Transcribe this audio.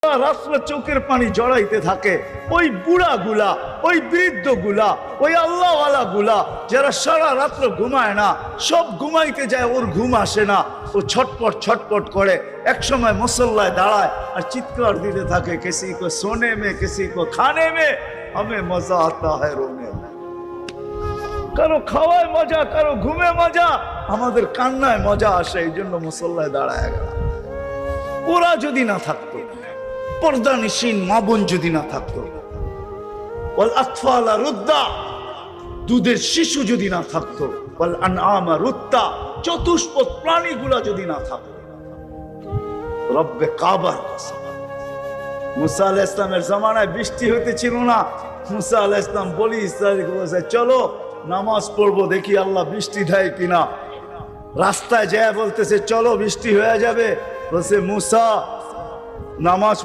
রাত্রে চোখের পানি জড়াইতে থাকে ওই বুড়া গুলা, ওই বৃদ্ধ গুলা, ওই আল্লাহওয়ালা গুলা যারা সারা রাত্র ঘুমায় না, সব ঘুমাইতে যায়, ওর ঘুম আসে না, ও ছটপট ছটপট করে এক সময় মুসল্লায় দাঁড়ায় আর চিৎকার দিতে থাকে, কিসি কো সোনে মে, কিসি কো খানে মে, হমে মজা আতা হ্যায় রোনে মে। কারো খাওয়ায় মজা, কারো ঘুমে মজা, আমাদের কান্নায় মজা আসে, এই জন্য মুসল্লায় দাঁড়ায় গেল। ওরা যদি না থাকতো, পর্দানিসীন মা বোন যদি না থাকতো, ওয়াল আতফালা রুদ্দা, দুধের শিশু যদি না থাকতো, ওয়াল আনআমা রুত্তা, চতুষ্পদ প্রাণীগুলা যদি না থাকতো, রব্বে কাবার কসম। মুসা আলাইহিস সালামের জামানায় বৃষ্টি হইতেছিল না, মুসা আলাইহিস সালাম বলি ইসরাইলকে বলেছে, চলো নামাজ পড়বো, দেখি আল্লাহ বৃষ্টি দেয় কিনা। রাস্তায় যায় বলতেছে, চলো বৃষ্টি হয়ে যাবে, বলছে মুসা নামাজ